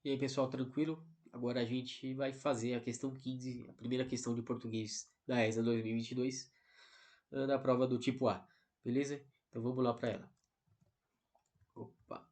E aí, pessoal, tranquilo? Agora a gente vai fazer a questão 15, a primeira questão de português da ESA 2022, na prova do tipo A, beleza? Então vamos lá para ela. Opa.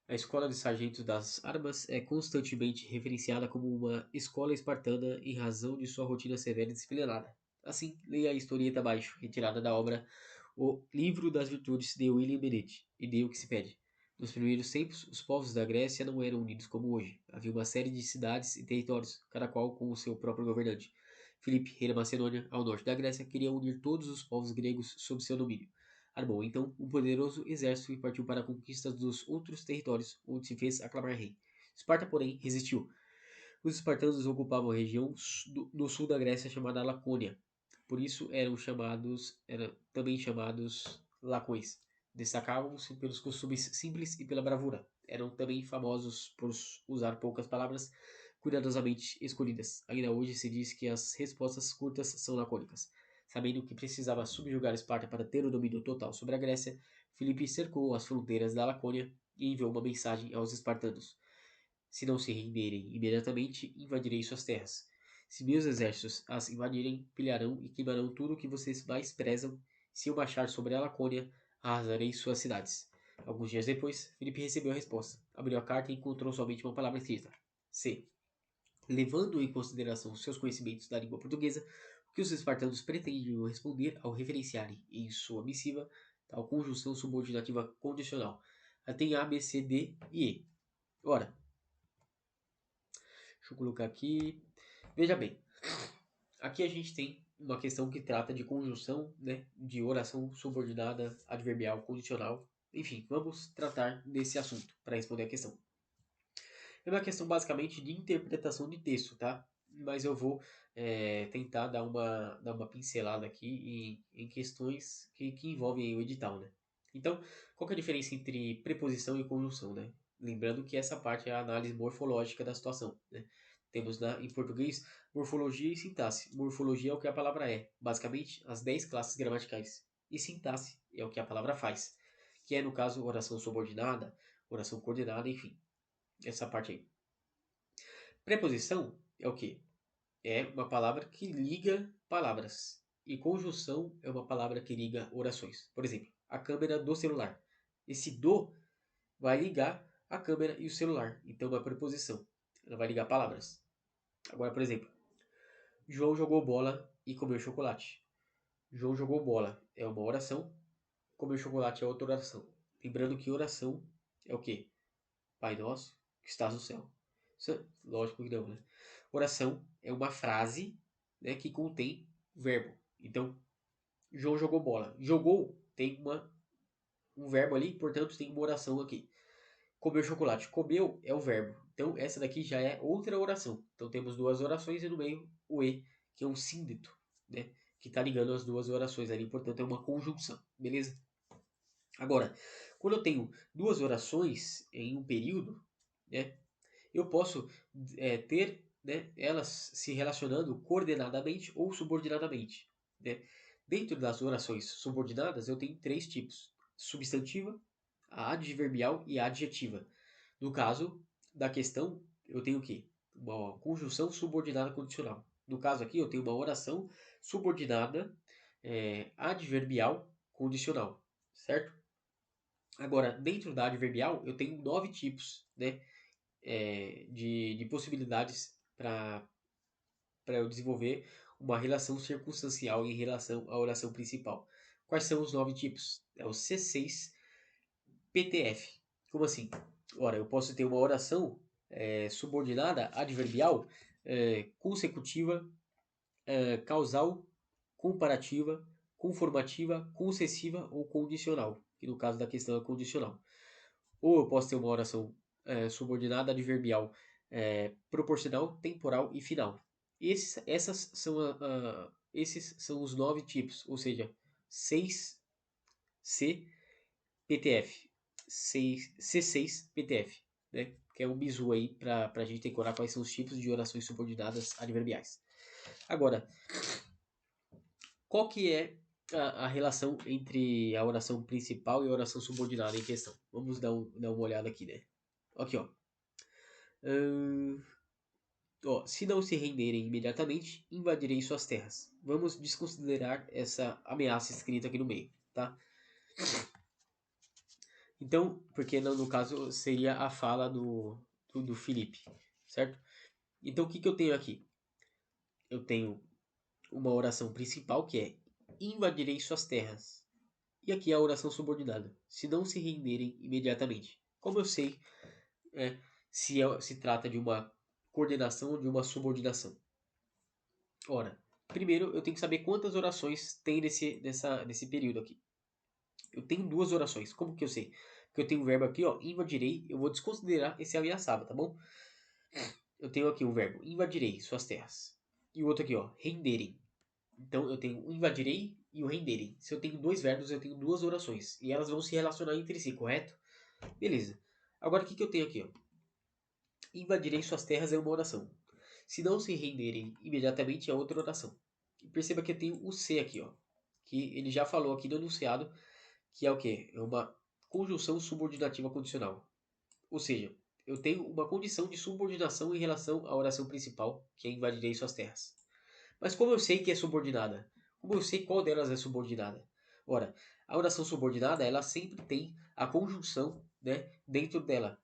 A Escola de Sargentos das Armas é constantemente referenciada como uma escola espartana em razão de sua rotina severa e disciplinada. Assim, leia a historieta abaixo, retirada da obra O Livro das Virtudes de William Bennett, e dê o que se pede. Nos primeiros tempos, os povos da Grécia não eram unidos como hoje. Havia uma série de cidades e territórios, cada qual com o seu próprio governante. Filipe, rei da Macedônia, ao norte da Grécia, queria unir todos os povos gregos sob seu domínio. Armou então um poderoso exército e partiu para a conquista dos outros territórios, onde se fez aclamar rei. Esparta, porém, resistiu. Os espartanos ocupavam a região no sul da Grécia chamada Lacônia. Por isso eram também chamados lacões. Destacavam-se pelos costumes simples e pela bravura. Eram também famosos por usar poucas palavras cuidadosamente escolhidas. Ainda hoje se diz que as respostas curtas são lacônicas. Sabendo que precisava subjugar Esparta para ter o domínio total sobre a Grécia, Filipe cercou as fronteiras da Lacônia e enviou uma mensagem aos espartanos: se não se renderem imediatamente, invadirei suas terras. Se meus exércitos as invadirem, pilharão e queimarão tudo o que vocês mais prezam. Se eu marchar sobre a Lacônia, arrasarei suas cidades. Alguns dias depois, Filipe recebeu a resposta. Abriu a carta e encontrou somente uma palavra escrita: C. Levando em consideração seus conhecimentos da língua portuguesa, o que os espartanos pretendiam responder ao referenciarem em sua missiva tal conjunção subordinativa condicional. Ela tem A, B, C, D e E. Ora, deixa eu colocar aqui. Veja bem, aqui a gente tem uma questão que trata de conjunção, né, de oração subordinada, adverbial, condicional. Enfim, vamos tratar desse assunto para responder a questão. É uma questão basicamente de interpretação de texto, tá? Mas eu vou tentar dar uma pincelada aqui em questões que envolvem o edital, né? Então, qual que é a diferença entre preposição e conjunção, né? Lembrando que essa parte é a análise morfológica da situação, né? Temos em português morfologia e sintaxe. Morfologia é o que a palavra é, basicamente as 10 classes gramaticais. E sintaxe é o que a palavra faz, que é, no caso, oração subordinada, oração coordenada, enfim, essa parte aí. Preposição é o quê? É uma palavra que liga palavras. E conjunção é uma palavra que liga orações. Por exemplo, a câmera do celular. Esse do vai ligar a câmera e o celular. Então é uma preposição. Ela vai ligar palavras. Agora, por exemplo, João jogou bola e comeu chocolate. João jogou bola é uma oração, comer chocolate é outra oração. Lembrando que oração é o quê? Pai nosso que estás no céu. Lógico que não, né? Oração é uma frase, né, que contém verbo. Então, João jogou bola. Jogou tem um verbo ali, portanto tem uma oração aqui. Comeu chocolate. Comeu é o verbo. Então, essa daqui já é outra oração. Então, temos duas orações e no meio o e, que é um síndeto, né? Que está ligando as duas orações ali. Portanto, é uma conjunção. Beleza? Agora, quando eu tenho duas orações em um período, né? Eu posso ter, né, elas se relacionando coordenadamente ou subordinadamente, né? Dentro das orações subordinadas, eu tenho três tipos: substantiva, a adverbial e a adjetiva. No caso da questão, eu tenho o quê? Uma conjunção subordinada condicional. No caso aqui, eu tenho uma oração subordinada adverbial condicional, certo? Agora, dentro da adverbial, eu tenho 9 tipos, né, de possibilidades para eu desenvolver uma relação circunstancial em relação à oração principal. Quais são os 9 tipos? É o C6 PTF. Como assim? Ora, eu posso ter uma oração subordinada, adverbial, consecutiva, causal, comparativa, conformativa, concessiva ou condicional, que no caso da questão é condicional. Ou eu posso ter uma oração subordinada adverbial proporcional, temporal e final. Esses são os 9 tipos, ou seja, 6 CPTF, C6 PTF, né? Que é um bizu aí para a gente decorar quais são os tipos de orações subordinadas adverbiais. Agora, qual que é a relação entre a oração principal e a oração subordinada em questão? Vamos dar uma olhada aqui, né? Aqui, ó. Ó, se não se renderem imediatamente, invadirei suas terras. Vamos desconsiderar essa ameaça escrita aqui no meio, tá? Então, porque no caso seria a fala do Felipe, certo? Então, o que eu tenho aqui? Eu tenho uma oração principal que é invadirei suas terras. E aqui é a oração subordinada. Se não se renderem imediatamente. Como eu sei se trata de uma coordenação ou de uma subordinação? Ora, primeiro eu tenho que saber quantas orações tem nesse período aqui. Eu tenho duas orações. Como que eu sei? Porque eu tenho um verbo aqui, ó, invadirei. Eu vou desconsiderar esse ameaçava, tá bom? Eu tenho aqui um verbo, invadirei suas terras. E o outro aqui, ó, renderem. Então eu tenho o invadirei e o renderem. Se eu tenho dois verbos, eu tenho duas orações. E elas vão se relacionar entre si, correto? Beleza. Agora o que eu tenho aqui, ó? Invadirei suas terras é uma oração. Se não se renderem imediatamente é outra oração. E perceba que eu tenho o se aqui, ó. Que ele já falou aqui no enunciado, que é o quê? É uma conjunção subordinativa condicional. Ou seja, eu tenho uma condição de subordinação em relação à oração principal, que é invadirei suas terras. Mas como eu sei que é subordinada? Como eu sei qual delas é subordinada? Ora, a oração subordinada, ela sempre tem a conjunção, né, dentro dela.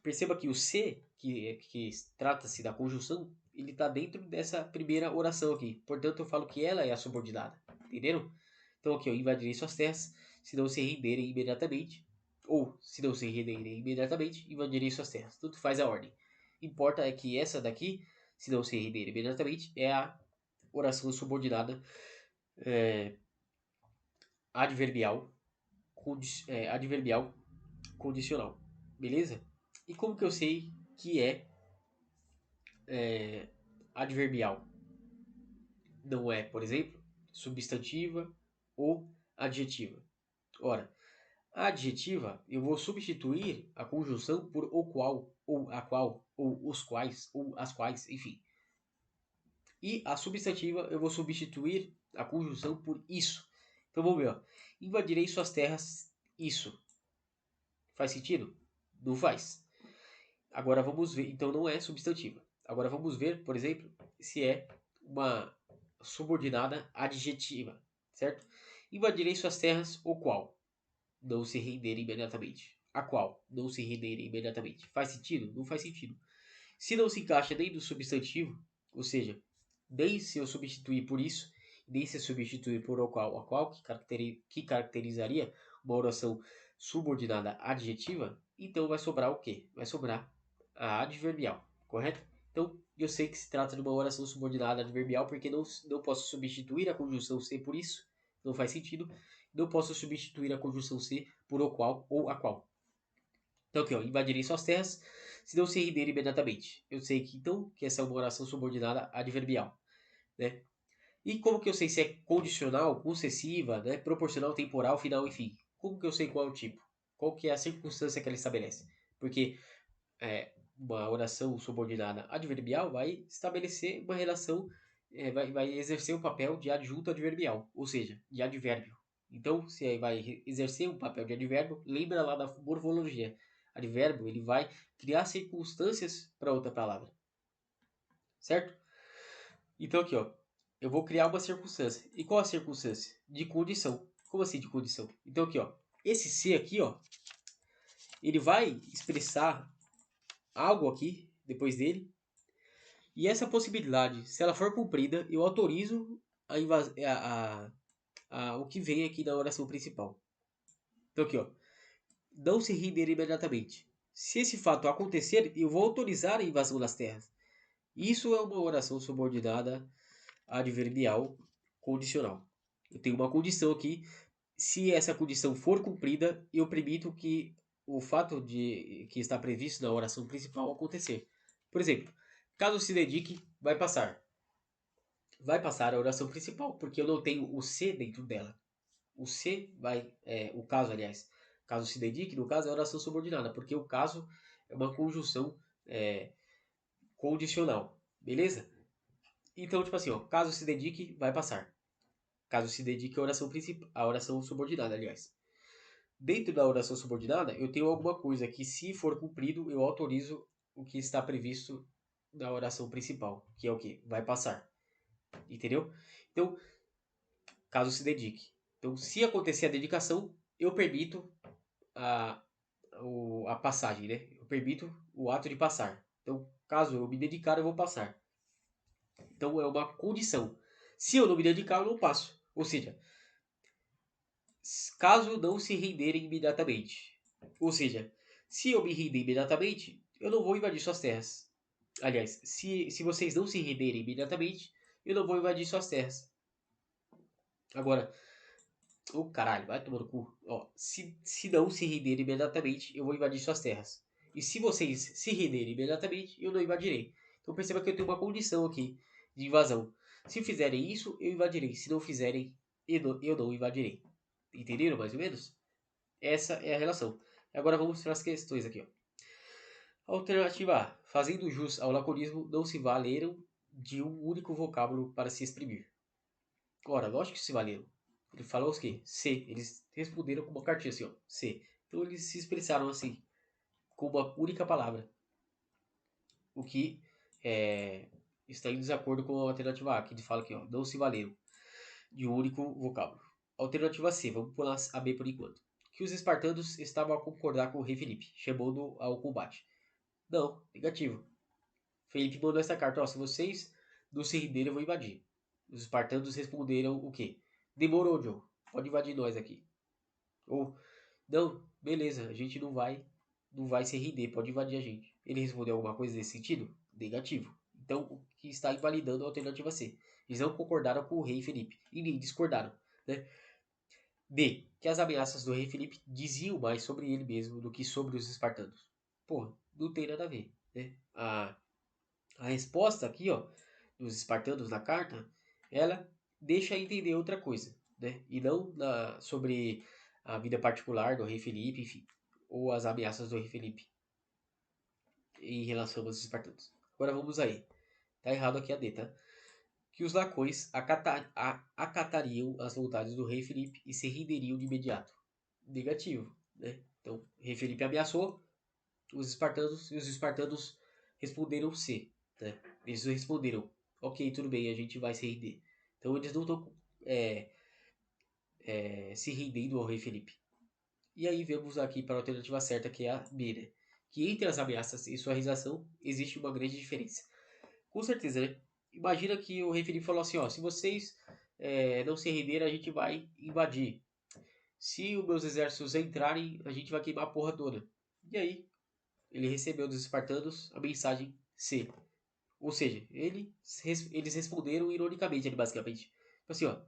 Perceba que o se, que trata-se da conjunção, ele está dentro dessa primeira oração aqui. Portanto, eu falo que ela é a subordinada. Entenderam? Então aqui, eu invadirei suas terras, se não se renderem imediatamente. Ou, se não se renderem imediatamente, invadirei suas terras. Tudo faz a ordem. Importa é que essa daqui, se não se renderem imediatamente, é a oração subordinada adverbial, adverbial condicional. Beleza? E como que eu sei que é adverbial? Não é, por exemplo, substantiva ou adjetiva. Ora, a adjetiva eu vou substituir a conjunção por o qual, ou a qual, ou os quais, ou as quais, enfim. E a substantiva eu vou substituir a conjunção por isso. Então vamos ver, ó. Invadirei suas terras, isso. Faz sentido? Não faz. Agora vamos ver, então não é substantiva. Agora vamos ver, por exemplo, se é uma subordinada adjetiva, certo? Invadirei suas terras, o qual? Não se render imediatamente. A qual? Não se render imediatamente. Faz sentido? Não faz sentido. Se não se encaixa nem no substantivo, ou seja, nem se eu substituir por isso, nem se eu substituir por o qual, a qual, que caracterizaria uma oração subordinada adjetiva, então vai sobrar o quê? Vai sobrar a adverbial, correto? Então, eu sei que se trata de uma oração subordinada adverbial porque não posso substituir a conjunção se por isso, não faz sentido. Não posso substituir a conjunção se por o qual ou a qual. Então aqui, ó, invadirei suas terras se não se render imediatamente. Eu sei que então que essa é uma oração subordinada adverbial, né? E como que eu sei se é condicional, concessiva, né, proporcional, temporal, final, enfim? Como que eu sei qual é o tipo? Qual que é a circunstância que ela estabelece? Porque uma oração subordinada adverbial vai estabelecer uma relação, vai exercer o papel de adjunto adverbial, ou seja, de advérbio. Então, se aí vai exercer um papel de advérbio, lembra lá da morfologia. Advérbio, ele vai criar circunstâncias para outra palavra, certo? Então aqui, ó, eu vou criar uma circunstância. E qual a circunstância? De condição. Como assim de condição? Então aqui, ó, esse se aqui, ó, ele vai expressar algo aqui depois dele. E essa possibilidade, se ela for cumprida, eu autorizo o que vem aqui na oração principal. Então aqui, ó, não se render imediatamente. Se esse fato acontecer, eu vou autorizar a invasão das terras. Isso é uma oração subordinada adverbial condicional. Eu tenho uma condição aqui. Se essa condição for cumprida, eu permito que o fato de que está previsto na oração principal acontecer. Por exemplo, caso se dedique, vai passar. Vai passar a oração principal, porque eu não tenho o se dentro dela. O se vai, o caso, aliás, caso se dedique, no caso é oração subordinada, porque o caso é uma conjunção condicional, beleza? Então, tipo assim, ó, caso se dedique, vai passar. Caso se dedique a oração principal, a oração subordinada, aliás. Dentro da oração subordinada, eu tenho alguma coisa que, se for cumprido, eu autorizo o que está previsto na oração principal, que é o que? Vai passar. Entendeu? Então, caso se dedique. Então, se acontecer a dedicação, eu permito a, a passagem, né? Eu permito o ato de passar. Então, caso eu me dedicar, eu vou passar. Então, é uma condição. Se eu não me dedicar, eu não passo. Ou seja, caso não se renderem imediatamente. Ou seja, se eu me render imediatamente, eu não vou invadir suas terras. Aliás, se vocês não se renderem imediatamente, eu não vou invadir suas terras. Agora, ô caralho, vai tomar no cu. Ó, se não se renderem imediatamente, eu vou invadir suas terras. E se vocês se renderem imediatamente, eu não invadirei. Então perceba que eu tenho uma condição aqui de invasão. Se fizerem isso, eu invadirei. Se não fizerem, eu não invadirei. Entenderam mais ou menos? Essa é a relação. Agora vamos para as questões aqui. Ó. Alternativa A. Fazendo jus ao laconismo, não se valeram de um único vocábulo para se exprimir. Ora, lógico que se valeram. Ele falou o quê? C. Eles responderam com uma cartinha assim, ó. C. Então eles se expressaram assim, com uma única palavra. O que está em desacordo com a alternativa A, que ele fala aqui, ó. Não se valeram de um único vocábulo. Alternativa C. Vamos pular a B por enquanto. Que os espartanos estavam a concordar com o rei Felipe, chamando ao combate. Não, negativo. Felipe mandou essa carta, ó, se vocês não se renderem, eu vou invadir. Os espartanos responderam o quê? Demorou, Joe. Pode invadir nós aqui. Ou, não, beleza, a gente não vai se render, pode invadir a gente. Ele respondeu alguma coisa nesse sentido? Negativo. Então, o que está invalidando a alternativa C. Eles não concordaram com o rei Felipe. E nem discordaram, né? B. Que as ameaças do rei Felipe diziam mais sobre ele mesmo do que sobre os espartanos. Porra, não tem nada a ver, né? A resposta aqui, ó, dos espartanos na carta, ela deixa entender outra coisa, né? E não sobre a vida particular do rei Felipe, enfim, ou as ameaças do rei Felipe em relação aos espartanos. Agora vamos aí. Tá errado aqui a D, tá? Que os lacões acatariam as vontades do rei Felipe e se renderiam de imediato. Negativo, né? Então, o rei Felipe ameaçou os espartanos e os espartanos responderam C, né? Eles responderam, ok, tudo bem, a gente vai se render. Então eles não estão se rendendo ao rei Felipe. E aí vemos aqui para a alternativa certa, que é a B, né? Que entre as ameaças e sua realização existe uma grande diferença. Com certeza, né? Imagina que o rei Felipe falou assim, ó, se vocês não se renderem, a gente vai invadir. Se os meus exércitos entrarem, a gente vai queimar a porra toda. E aí, ele recebeu dos espartanos a mensagem C. Ou seja, eles responderam ironicamente, ali, basicamente. Tipo assim, ó.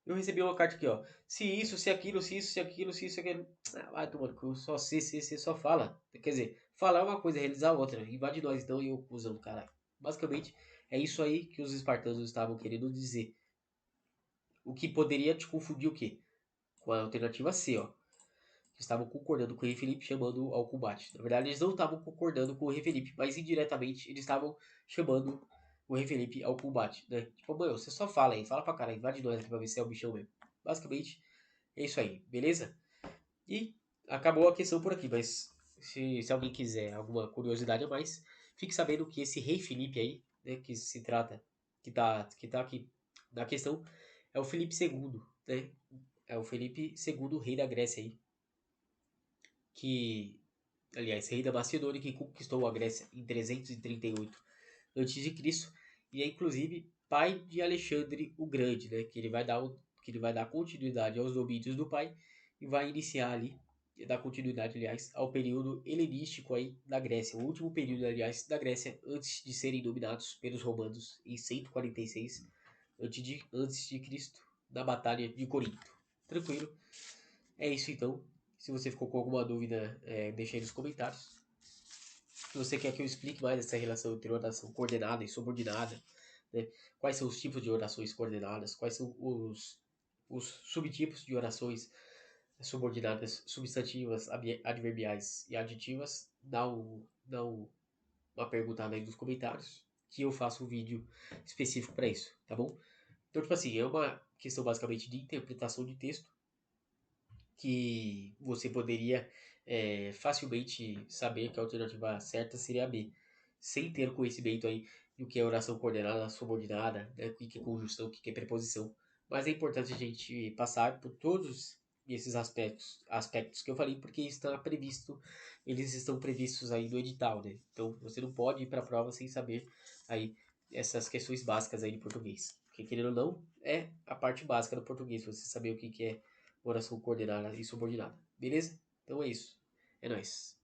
Eu recebi uma carta aqui, ó. Se isso, se aquilo, se isso, se aquilo, se isso, se aquilo. Ah, vai tomando cu, só se, só fala. Quer dizer, falar uma coisa, realizar outra. Invade nós então e eu, cuzão, caralho. Basicamente, é isso aí que os espartanos estavam querendo dizer. O que poderia te confundir o quê? Com a alternativa C, ó. Que estavam concordando com o rei Felipe chamando ao combate. Na verdade, eles não estavam concordando com o rei Felipe, mas indiretamente eles estavam chamando o rei Felipe ao combate, né? Tipo, mano, você só fala aí, fala pra caralho, invade nós aqui pra ver se é o bichão mesmo. Basicamente, é isso aí, beleza? E acabou a questão por aqui, mas se alguém quiser alguma curiosidade a mais, fique sabendo que esse rei Felipe aí, né, que se trata, que tá aqui na questão, é o Felipe II, né? É o Felipe II, rei da Grécia aí, que, aliás, rei da Macedônia, que conquistou a Grécia em 338 a.C. e é inclusive pai de Alexandre o Grande, né? Que ele vai dar continuidade aos domínios do pai e vai iniciar ali, dar continuidade, aliás, ao período helenístico aí da Grécia, o último período, aliás, da Grécia antes de serem dominados pelos romanos em 146 antes de Cristo, na Batalha de Corinto. Tranquilo? É isso então. Se você ficou com alguma dúvida, deixa aí nos comentários. Se você quer que eu explique mais essa relação entre oração coordenada e subordinada, né? Quais são os tipos de orações coordenadas, quais são os subtipos de orações subordinadas, substantivas, adverbiais e aditivas, dá uma perguntada aí nos comentários, que eu faço um vídeo específico para isso, tá bom? Então, tipo assim, é uma questão basicamente de interpretação de texto, que você poderia facilmente saber que a alternativa certa seria a B, sem ter conhecimento aí do que é oração coordenada, subordinada, né, o que é conjunção, o que é preposição. Mas é importante a gente passar por todos esses aspectos que eu falei, porque está previsto, eles estão previstos aí no edital, né? Então você não pode ir para a prova sem saber aí essas questões básicas aí de português. Porque querendo ou não, é a parte básica do português, você saber o que é oração coordenada e subordinada. Beleza? Então é isso. É nóis.